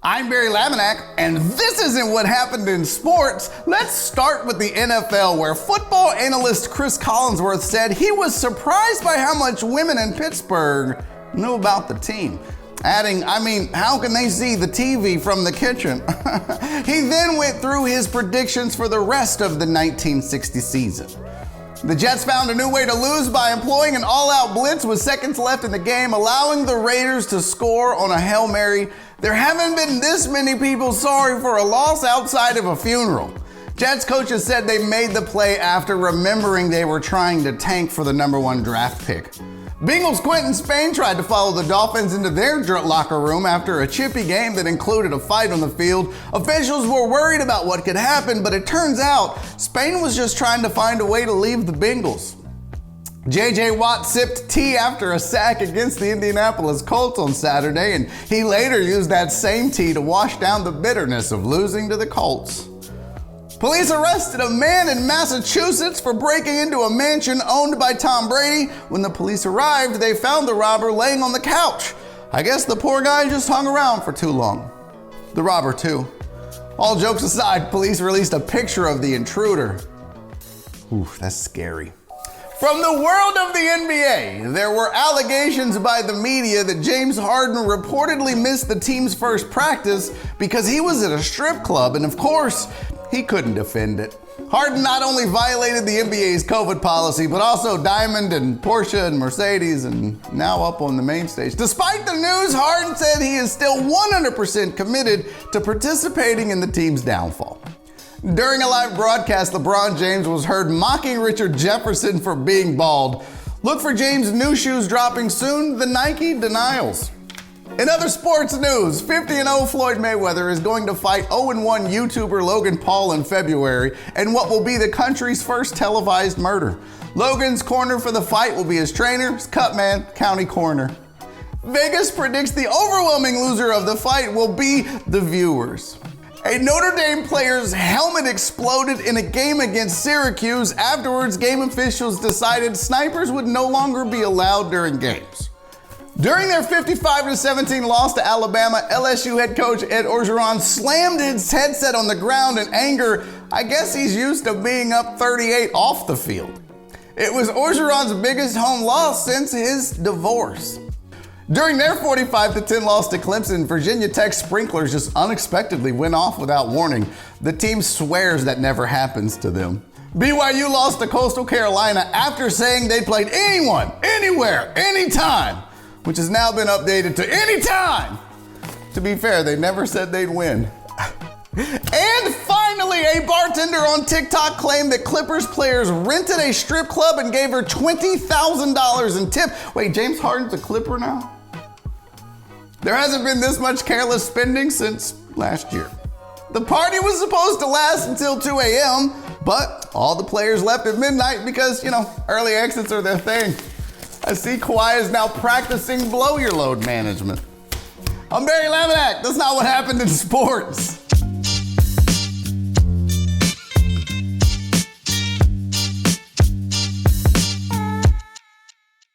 I'm Barry Laminack, and this isn't what happened in sports. Let's start with the NFL, where football analyst CrisCollinsworth said he was surprised by how much women in Pittsburgh knew about the team. Adding, how can they see the TV from the kitchen? He then went through his predictions for the rest of the 1960 season. The Jets found a new way to lose by employing an all-out blitz with seconds left in the game, allowing the Raiders to score on a Hail Mary. There haven't been this many people sorry for a loss outside of a funeral. Jets coaches said they made the play after remembering they were trying to tank for the #1 draft pick. Bengals' QuintonSpain tried to follow the Dolphins into their locker room after a chippy game that included a fight on the field. Officials were worried about what could happen, but it turns out Spain was just trying to find a way to leave the Bengals. JJWatt sipped tea after a sack against the Indianapolis Colts on Saturday, and he later used that same tea to wash down the bitterness of losing to the Colts. Police arrested a man in Massachusetts for breaking into a mansion owned by Tom Brady. When the police arrived, they found the robber laying on the couch. I guess the poor guy just hung around for too long. The robber, too. All jokes aside, police released a picture of the intruder. Oof, that's scary. From the world of the NBA, there were allegations by the media that James Harden reportedly missed the team's first practice because he was at a strip club, and of course, he couldn't defend it. Harden not only violated the NBA's COVID policy, but also Diamond and Porsche and Mercedes, and now up on the main stage. Despite the news, Harden said he is still 100% committed to participating in the team's downfall. During a live broadcast, LebronJames was heard mocking Richard Jefferson for being bald. Look for James' new shoes dropping soon, the Nike denials. In other sports news, 50-0 Floyd Mayweather is going to fight 0-1 YouTuber Logan Paul in February in what will be the country's first televised murder. Logan's corner for the fight will be his trainer, his cut man, County Corner. Vegas predicts the overwhelming loser of the fight will be the viewers. A Notre Dame player's helmet exploded in a game against Syracuse. Afterwards, game officials decided snipers would no longer be allowed during games. During their 55-17 loss to Alabama, LSU head coach EdOrgeron slammed his headset on the ground in anger. I guess he's used to being up 38 off the field. It was Orgeron's biggest home loss since his divorce. During their 45-10 loss to Clemson, Virginia Tech sprinklers just unexpectedly went off without warning. The team swears that never happens to them. BYU lost to Coastal Carolina after saying they played anyone, anywhere, anytime, which has now been updated to anytime. To be fair, they never said they'd win. And finally, a bartender on TikTok claimed that Clippers players rented a strip club and gave her $20,000 in tip. Wait, James Harden's a Clipper now? There hasn't been this much careless spending since last year. The party was supposed to last until 2 a.m., but all the players left at midnight because, early exits are their thing. I see Kawhi is now practicing blow-your-load management. I'm Barry Laminack. That's not what happened in sports.